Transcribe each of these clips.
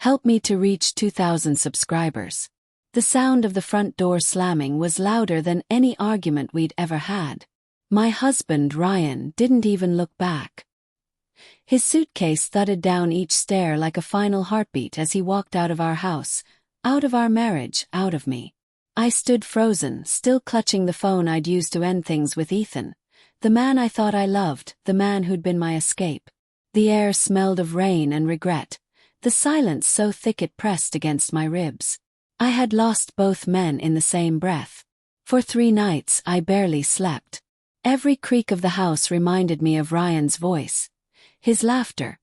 Help me to reach 2,000 subscribers. The sound of the front door slamming was louder than any argument we'd ever had. My husband, Ryan, didn't even look back. His suitcase thudded down each stair like a final heartbeat as he walked out of our house, out of our marriage, out of me. I stood frozen, still clutching the phone I'd used to end things with Ethan, the man I thought I loved, the man who'd been my escape. The air smelled of rain and regret, the silence so thick it pressed against my ribs. I had lost both men in the same breath. For 3 nights I barely slept. Every creak of the house reminded me of Ryan's voice, his laughter,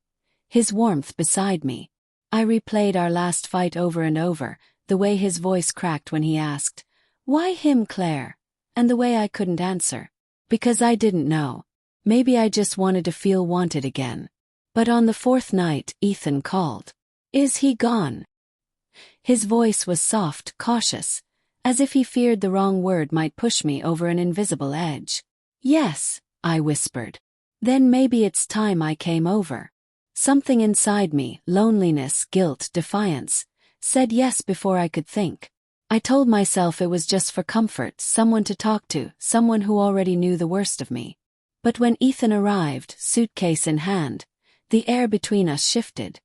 his warmth beside me. I replayed our last fight over and over, the way his voice cracked when he asked, "Why him, Claire?" And the way I couldn't answer. Because I didn't know. Maybe I just wanted to feel wanted again. But on the 4th night, Ethan called. "Is he gone?" His voice was soft, cautious, as if he feared the wrong word might push me over an invisible edge. "Yes," I whispered. "Then maybe it's time I came over." Something inside me, loneliness, guilt, defiance, said yes before I could think. I told myself it was just for comfort, someone to talk to, someone who already knew the worst of me. But when Ethan arrived, suitcase in hand, the air between us shifted.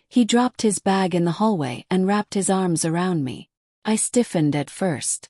He dropped his bag in the hallway and wrapped his arms around me. I stiffened at first.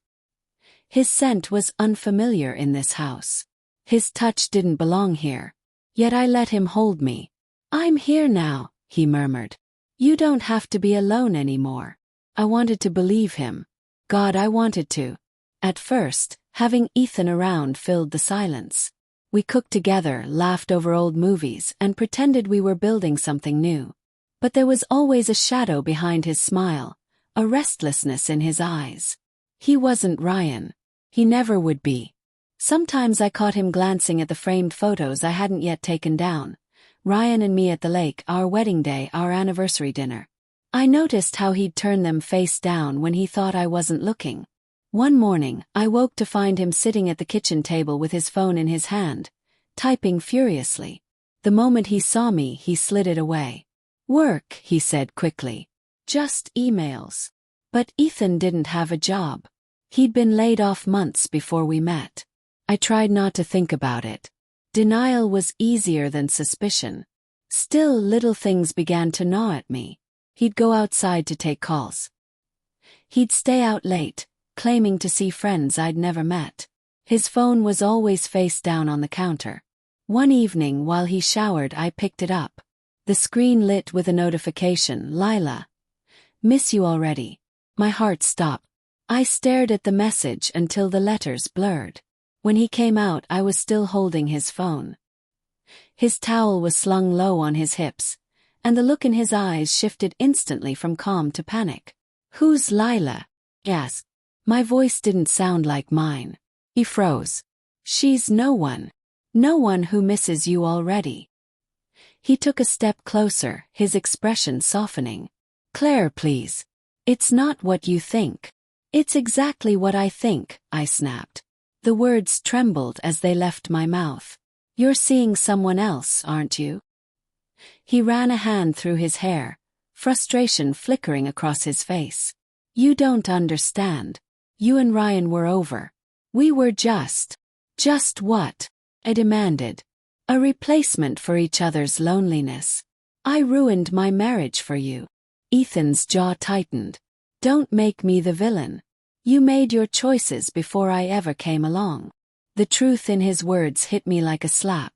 His scent was unfamiliar in this house. His touch didn't belong here. Yet I let him hold me. "I'm here now," he murmured. "You don't have to be alone anymore." I wanted to believe him. God, I wanted to. At first, having Ethan around filled the silence. We cooked together, laughed over old movies, and pretended we were building something new. But there was always a shadow behind his smile, a restlessness in his eyes. He wasn't Ryan. He never would be. Sometimes I caught him glancing at the framed photos I hadn't yet taken down. Ryan and me at the lake, our wedding day, our anniversary dinner. I noticed how he'd turn them face down when he thought I wasn't looking. One morning, I woke to find him sitting at the kitchen table with his phone in his hand, typing furiously. The moment he saw me, he slid it away. "Work," he said quickly. "Just emails." But Ethan didn't have a job. He'd been laid off months before we met. I tried not to think about it. Denial was easier than suspicion. Still, little things began to gnaw at me. He'd go outside to take calls. He'd stay out late, claiming to see friends I'd never met. His phone was always face down on the counter. One evening while he showered, I picked it up. The screen lit with a notification, "Lila. Miss you already." My heart stopped. I stared at the message until the letters blurred. When he came out, I was still holding his phone. His towel was slung low on his hips, and the look in his eyes shifted instantly from calm to panic. "Who's Lila?" he asked. My voice didn't sound like mine. He froze. "She's no one. No one who misses you already." He took a step closer, his expression softening. "Claire, please. It's not what you think." "It's exactly what I think," I snapped. The words trembled as they left my mouth. "You're seeing someone else, aren't you?" He ran a hand through his hair, frustration flickering across his face. "You don't understand. You and Ryan were over. We were just what?" I demanded. "A replacement for each other's loneliness. I ruined my marriage for you." Ethan's jaw tightened. "Don't make me the villain. You made your choices before I ever came along." The truth in his words hit me like a slap.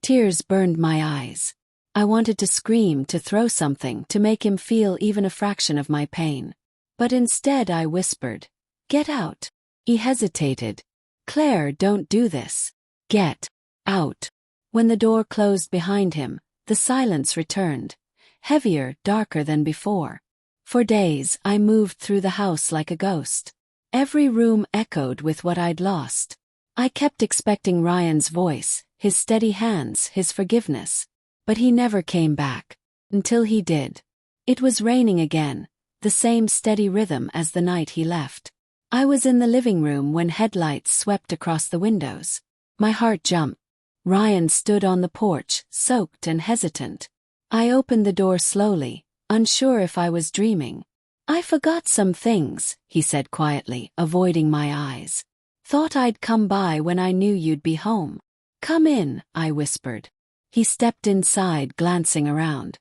Tears burned my eyes. I wanted to scream, to throw something, to make him feel even a fraction of my pain. But instead I whispered, "Get out." He hesitated. "Claire, don't do this. Get out." When the door closed behind him, the silence returned, heavier, darker than before. For days, I moved through the house like a ghost. Every room echoed with what I'd lost. I kept expecting Ryan's voice, his steady hands, his forgiveness. But he never came back. Until he did. It was raining again, the same steady rhythm as the night he left. I was in the living room when headlights swept across the windows. My heart jumped. Ryan stood on the porch, soaked and hesitant. I opened the door slowly, unsure if I was dreaming. I forgot some things, he said quietly, avoiding my eyes. Thought I'd come by when I knew you'd be home. Come in, I whispered. He stepped inside, glancing around.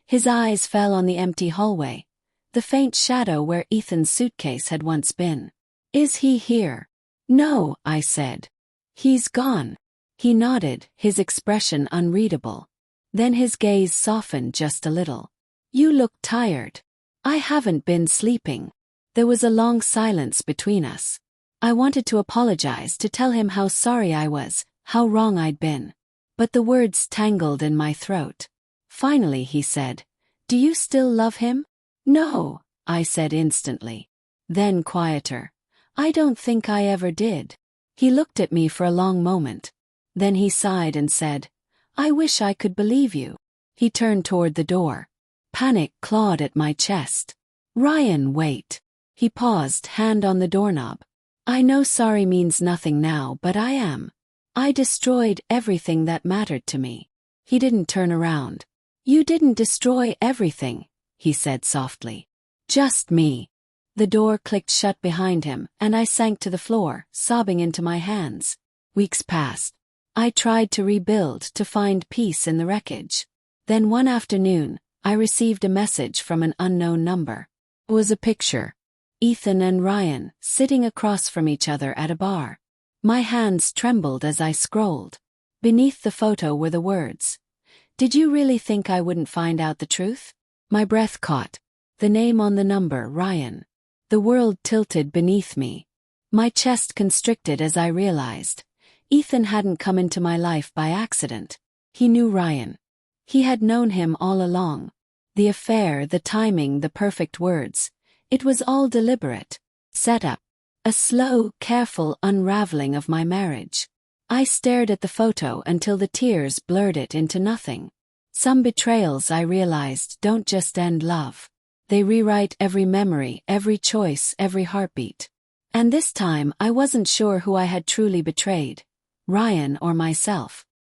His eyes fell on the empty hallway, the faint shadow where Ethan's suitcase had once been. Is he here? No, I said. He's gone. He nodded, his expression unreadable. Then his gaze softened just a little. You look tired. I haven't been sleeping. There was a long silence between us. I wanted to apologize, to tell him how sorry I was, how wrong I'd been. But the words tangled in my throat. Finally he said, Do you still love him? No, I said instantly. Then quieter. I don't think I ever did. He looked at me for a long moment. Then he sighed and said, I wish I could believe you. He turned toward the door. Panic clawed at my chest. Ryan, wait. He paused, hand on the doorknob. I know sorry means nothing now, but I am. I destroyed everything that mattered to me. He didn't turn around. You didn't destroy everything, he said softly. Just me. The door clicked shut behind him, and I sank to the floor, sobbing into my hands. Weeks passed. I tried to rebuild, to find peace in the wreckage. Then one afternoon, I received a message from an unknown number. It was a picture. Ethan and Ryan, sitting across from each other at a bar. My hands trembled as I scrolled. Beneath the photo were the words. Did you really think I wouldn't find out the truth? My breath caught. The name on the number, Ryan. The world tilted beneath me. My chest constricted as I realized. Ethan hadn't come into my life by accident. He knew Ryan. He had known him all along. The affair, the timing, the perfect words. It was all deliberate. Set up. A slow, careful unraveling of my marriage. I stared at the photo until the tears blurred it into nothing. Some betrayals, I realized, don't just end love. They rewrite every memory, every choice, every heartbeat. And this time I wasn't sure who I had truly betrayed, Ryan or myself.